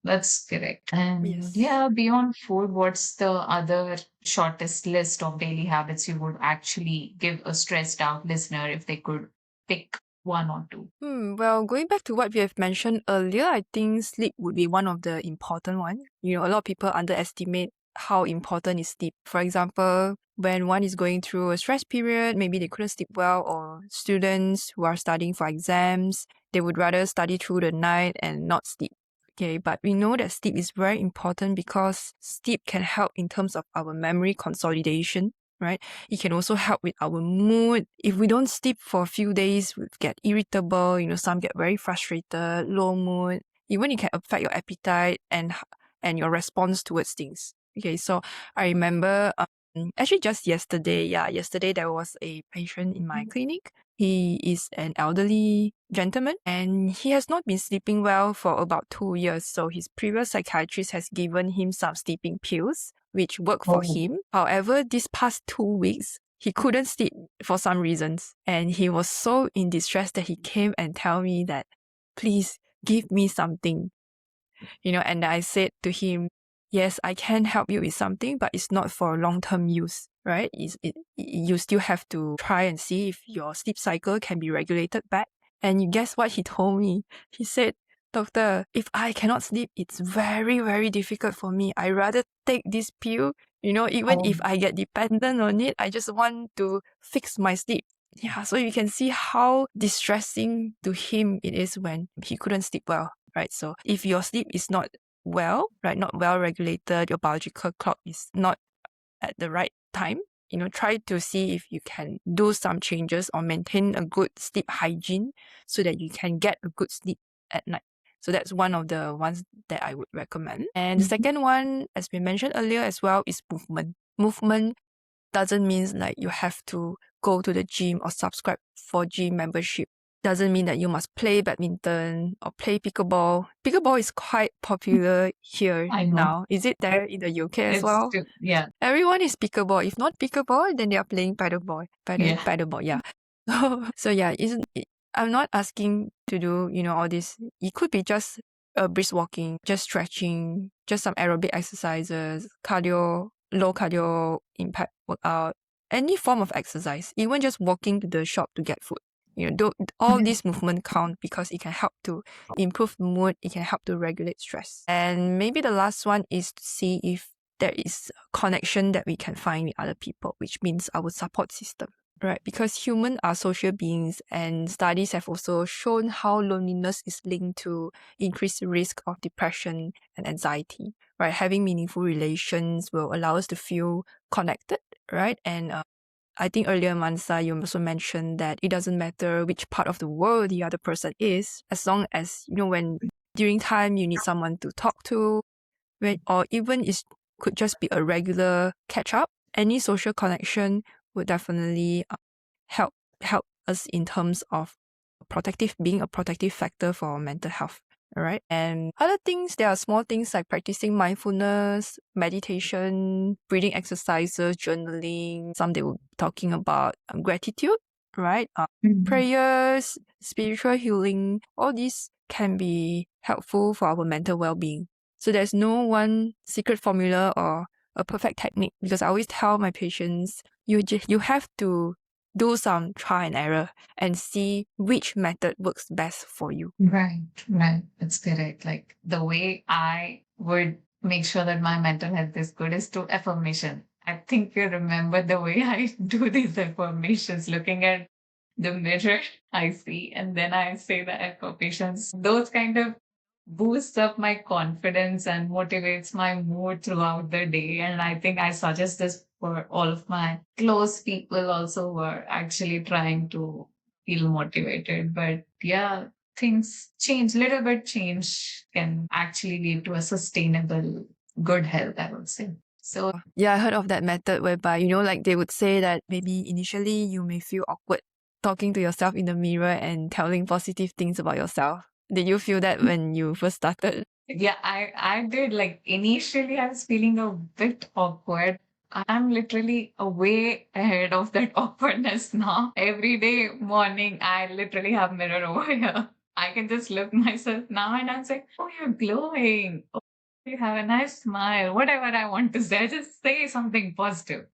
That's correct. And Yes. yeah, beyond food, what's the other shortest list of daily habits you would actually give a stressed out listener if they could pick one or two? Well, going back to what we have mentioned earlier, I think sleep would be one of the important one. A lot of people underestimate how important is sleep. For example, when one is going through a stress period, maybe they couldn't sleep well, or students who are studying for exams, they would rather study through the night and not sleep. Okay, but we know that sleep is very important because sleep can help in terms of our memory consolidation, right? It can also help with our mood. If we don't sleep for a few days, we get irritable, some get very frustrated, low mood. Even it can affect your appetite and your response towards things. Okay, so I remember actually just yesterday there was a patient in my clinic. He is an elderly gentleman and he has not been sleeping well for about 2 years. So his previous psychiatrist has given him some sleeping pills, which work for Oh, him. However, these past 2 weeks, he couldn't sleep for some reasons. And he was so in distress that he came and tell me that, please give me something. And I said to him, yes, I can help you with something, but it's not for long-term use, right? You still have to try and see if your sleep cycle can be regulated back. And you guess what he told me? He said, doctor, if I cannot sleep, it's very, very difficult for me. I rather take this pill, even oh, if I get dependent on it, I just want to fix my sleep. Yeah, so you can see how distressing to him it is when he couldn't sleep well, right? So if your sleep is not well, right, not well regulated, your biological clock is not at the right time, try to see if you can do some changes or maintain a good sleep hygiene so that you can get a good sleep at night. So that's one of the ones that I would recommend. And the mhm. second one, as we mentioned earlier as well, is movement. Movement doesn't mean like you have to go to the gym or subscribe for gym membership. Doesn't mean that you must play badminton or play pickleball. Pickleball is quite popular here I know. now. Is it there in the UK as It's well? still, yeah, Everyone is pickleball. If not pickleball, then they are playing paddleball. yeah. Paddleball, yeah. So yeah, I'm not asking to do, all this. It could be just brisk walking, just stretching, just some aerobic exercises, cardio, low cardio impact workout, any form of exercise, even just walking to the shop to get food. All these movement count because it can help to improve mood, it can help to regulate stress. And maybe the last one is to see if there is a connection that we can find with other people, which means our support system. Right, because humans are social beings, and studies have also shown how loneliness is linked to increased risk of depression and anxiety. Right, having meaningful relations will allow us to feel connected. Right, and I think earlier, Manasa, you also mentioned that it doesn't matter which part of the world the other person is, as long as when during time you need someone to talk to, or even it could just be a regular catch up. Any social connection would definitely help us in terms of being a protective factor for mental health. All right. And other things, there are small things like practicing mindfulness, meditation, breathing exercises, journaling. Some they will be talking about gratitude, right? Prayers, spiritual healing, all these can be helpful for our mental well-being. So there's no one secret formula or a perfect technique, because I always tell my patients, you have to do some try and error and see which method works best for you. Right. That's correct. Like the way I would make sure that my mental health is good is through affirmation. I think you remember the way I do these affirmations, looking at the mirror I see, and then I say the affirmations. Those kind of boosts up my confidence and motivates my mood throughout the day. And I think I suggest this for all of my close people also who are actually trying to feel motivated. But yeah, things change, little bit change can actually lead to a sustainable good health, I would say. So yeah, I heard of that method whereby, like they would say that maybe initially you may feel awkward talking to yourself in the mirror and telling positive things about yourself. Did you feel that when you first started? yeah, I did. Like initially I was feeling a bit awkward. I'm literally way ahead of that awkwardness now. Every day morning, I literally have mirror over here. I can just look myself now and I'm saying, oh, you're glowing. Oh, you have a nice smile. Whatever I want to say, just say something positive.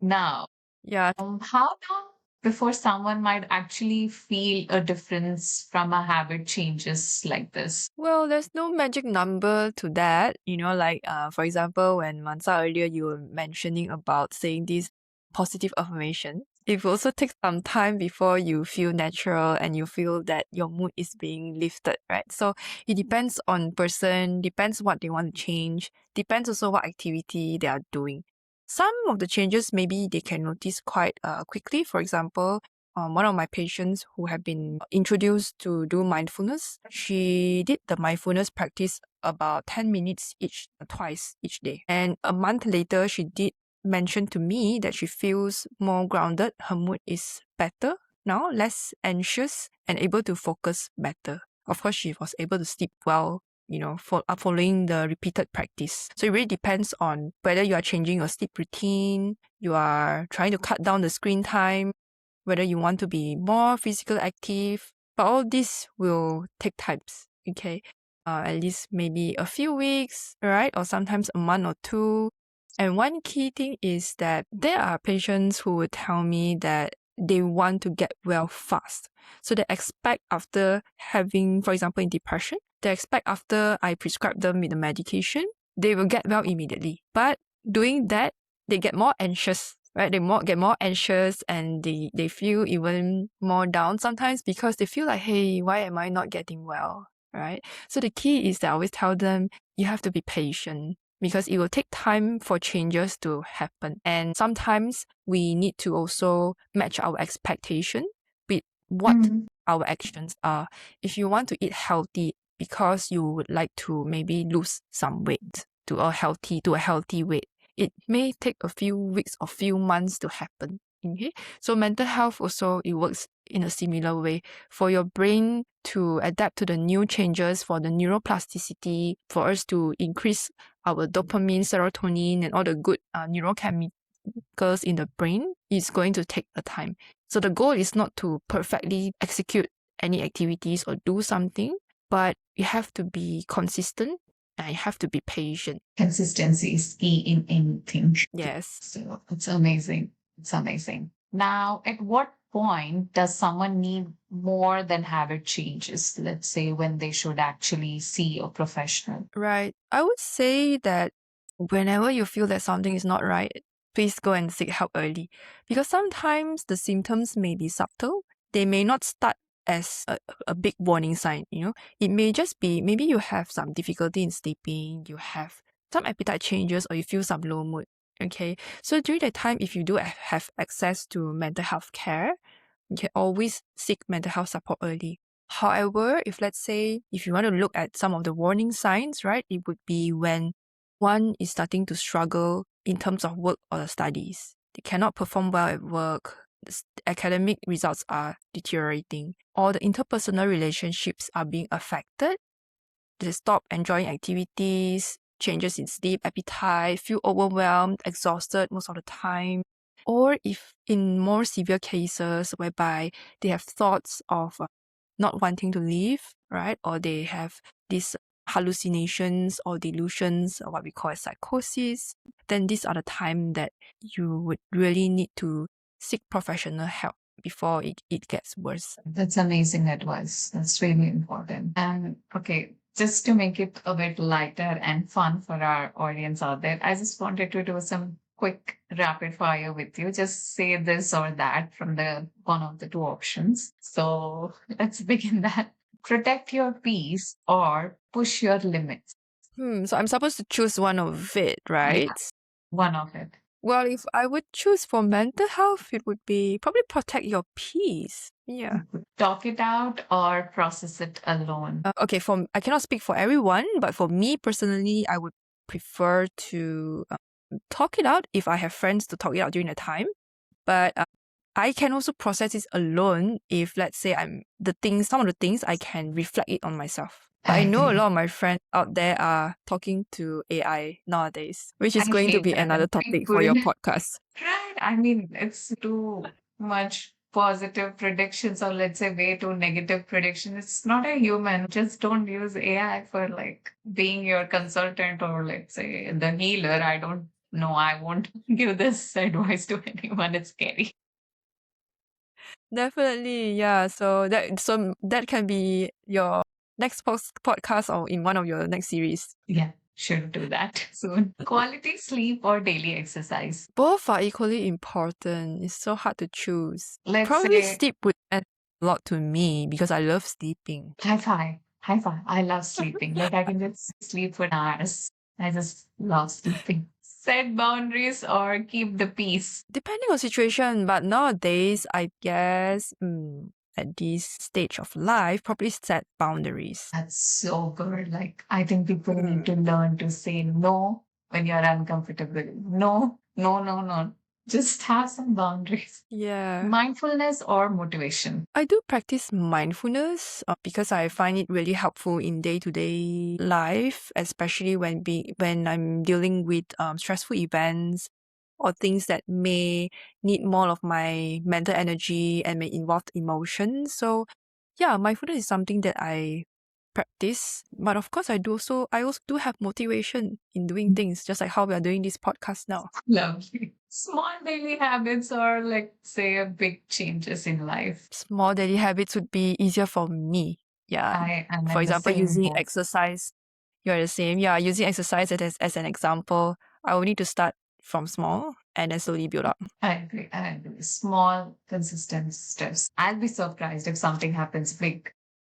Now, Yeah. how long before someone might actually feel a difference from a habit changes like this? Well, there's no magic number to that. Like for example, when Mansa earlier you were mentioning about saying this positive affirmation, it will also take some time before you feel natural and you feel that your mood is being lifted, right? So it depends on person, depends what they want to change, depends also what activity they are doing. Some of the changes maybe they can notice quite quickly. For example, one of my patients who have been introduced to do mindfulness, she did the mindfulness practice about 10 minutes twice each day. And a month later, she did mention to me that she feels more grounded. Her mood is better now, less anxious, and able to focus better. Of course, she was able to sleep well, following the repeated practice. So it really depends on whether you are changing your sleep routine, you are trying to cut down the screen time, whether you want to be more physical active. But all this will take times, okay? At least maybe a few weeks, right? Or sometimes a month or two. And one key thing is that there are patients who will tell me that they want to get well fast. So they expect after having, for example, in depression, they expect after I prescribe them with the medication, they will get well immediately. But doing that, they get more anxious, right? They get more anxious and they feel even more down sometimes because they feel like, hey, why am I not getting well, right? So the key is that I always tell them, you have to be patient because it will take time for changes to happen. And sometimes we need to also match our expectation with what our actions are. If you want to eat healthy because you would like to maybe lose some weight to a healthy weight, it may take a few weeks or few months to happen. Okay, so mental health also, it works in a similar way for your brain to adapt to the new changes, for the neuroplasticity, for us to increase our dopamine, serotonin, and all the good neurochemicals in the brain. Is going to take a time. So the goal is not to perfectly execute any activities or do something, but you have to be consistent and you have to be patient. Consistency is key in anything. Yes. So it's amazing. It's amazing. Now, at what point does someone need more than habit changes? Let's say when they should actually see a professional. Right. I would say that whenever you feel that something is not right, please go and seek help early. Because sometimes the symptoms may be subtle. They may not start as a big warning sign, you know. It may just be maybe you have some difficulty in sleeping, you have some appetite changes, or you feel some low mood. Okay. So during that time, if you do have access to mental health care, you can always seek mental health support early. However, if let's say if you want to look at some of the warning signs, right, it would be when one is starting to struggle in terms of work or studies. They cannot perform well at work. The academic results are deteriorating, or the interpersonal relationships are being affected. They stop enjoying activities, changes in sleep, appetite, feel overwhelmed, exhausted most of the time. Or if in more severe cases whereby they have thoughts of not wanting to live, right? Or they have these hallucinations or delusions, or what we call as psychosis, then these are the time that you would really need to seek professional help before it gets worse. That's amazing advice. That's really important. And okay, just to make it a bit lighter and fun for our audience out there, I just wanted to do some quick rapid fire with you. Just say this or that from the one of the two options. So let's begin that. Protect your peace or push your limits. So I'm supposed to choose one of it, right? Yeah, one of it. Well, if I would choose for mental health, it would be probably protect your peace. Yeah. Talk it out or process it alone. Okay, I cannot speak for everyone, but for me personally, I would prefer to talk it out if I have friends to talk it out during the time. But I can also process it alone if, let's say, some of the things I can reflect it on myself. But I know a lot of my friends out there are talking to AI nowadays, which is I going to hate be that. another And topic for your podcast. right. I mean, it's too much positive predictions, or let's say way too negative predictions. It's not a human. Just don't use AI for like being your consultant or let's say the healer. I don't know. I won't give this advice to anyone. It's scary. Definitely, yeah. So that can be your next podcast or in one of your next series. Yeah, should do that soon. Quality sleep or daily exercise. Both are equally important. It's so hard to choose. Let's Probably say sleep would add a lot to me because I love sleeping. high five. High five. I love sleeping. Like I can just sleep for hours. I just love sleeping. Set boundaries or keep the peace. Depending on situation, but nowadays I guess at this stage of life, probably set boundaries. That's so good. Like I think people need to learn to say no when you're uncomfortable. No, no, no, no. Just have some boundaries. Yeah. Mindfulness or motivation. I do practice mindfulness because I find it really helpful in day-to-day life, especially when I'm dealing with stressful events or things that may need more of my mental energy and may involve emotion. So yeah, mindfulness is something that I practice. But of course I also do have motivation in doing things, just like how we are doing this podcast now. Lovely. Small daily habits or like say a big changes in life. Small daily habits would be easier for me. Yeah. I am For in the example, same using boat. exercise. You're the same. Yeah, using exercise as an example. I will need to start from small and then slowly build up. I agree. I agree. Small, consistent steps. I'll be surprised if something happens big.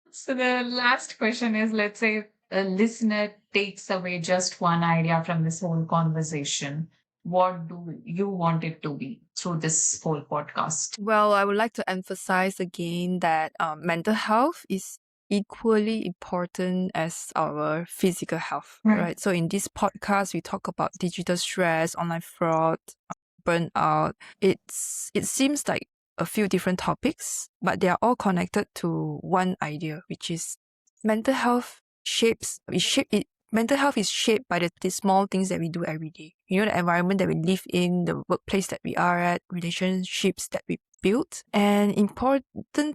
So the last question is, let's say a listener takes away just one idea from this whole conversation. What do you want it to be through this whole podcast? Well, I would like to emphasize again that mental health is equally important as our physical health, right? So in this podcast, we talk about digital stress, online fraud, burnout. It seems like a few different topics, but they are all connected to one idea, which is mental health mental health is shaped by the small things that we do every day. You know, the environment that we live in, the workplace that we are at, relationships that we build. And important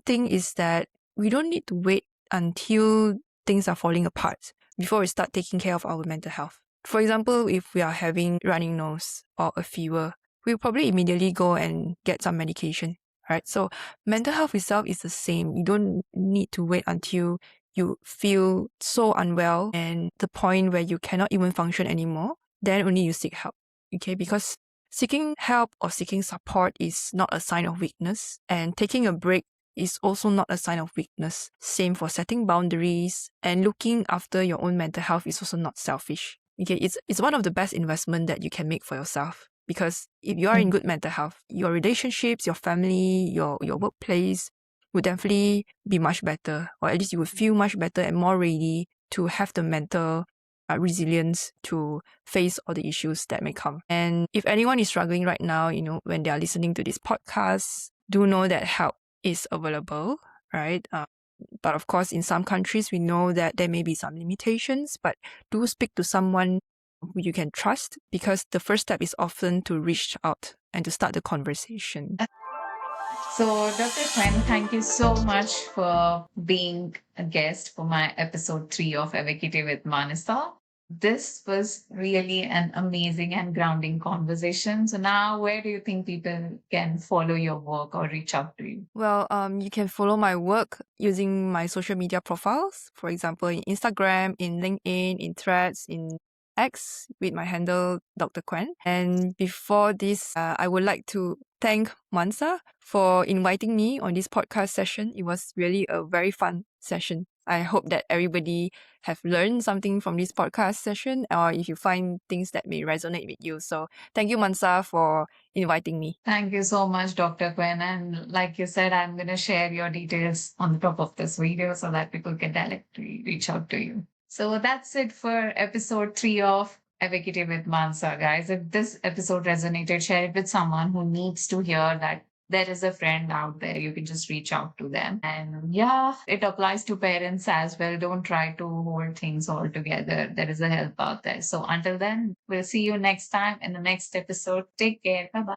thing is that we don't need to wait until things are falling apart before we start taking care of our mental health. For example, if we are having running nose or a fever, we'll probably immediately go and get some medication, right? So mental health itself is the same. You don't need to wait until you feel so unwell and the point where you cannot even function anymore, then only you seek help. Okay, because seeking help or seeking support is not a sign of weakness, and taking a break is also not a sign of weakness. Same for setting boundaries, and looking after your own mental health is also not selfish. Okay, it's one of the best investment that you can make for yourself. Because if you are in good mental health, your relationships, your family, your workplace would definitely be much better, or at least you would feel much better and more ready to have the mental resilience to face all the issues that may come. And if anyone is struggling right now, when they are listening to this podcast, do know that help is available, right? But of course, in some countries, we know that there may be some limitations, but do speak to someone who you can trust, because the first step is often to reach out and to start the conversation. So, Dr. Khuen, thank you so much for being a guest for my episode 3 of Awakity with Manasa. This was really an amazing and grounding conversation. So, now where do you think people can follow your work or reach out to you? Well, you can follow my work using my social media profiles, for example, in Instagram, in LinkedIn, in Threads, in X with my handle Dr. Khuen. And before this, I would like to thank Mansa for inviting me on this podcast session. It was really a very fun session. I hope that everybody have learned something from this podcast session, or if you find things that may resonate with you. So thank you, Mansa, for inviting me. Thank you so much, Dr. Quinn. And like you said, I'm going to share your details on the top of this video so that people can directly reach out to you. So that's it for episode 3 of Awakity with Mansa, guys. If this episode resonated, share it with someone who needs to hear that there is a friend out there. You can just reach out to them. And yeah, it applies to parents as well. Don't try to hold things all together. There is a help out there. So until then, we'll see you next time in the next episode. Take care. Bye bye.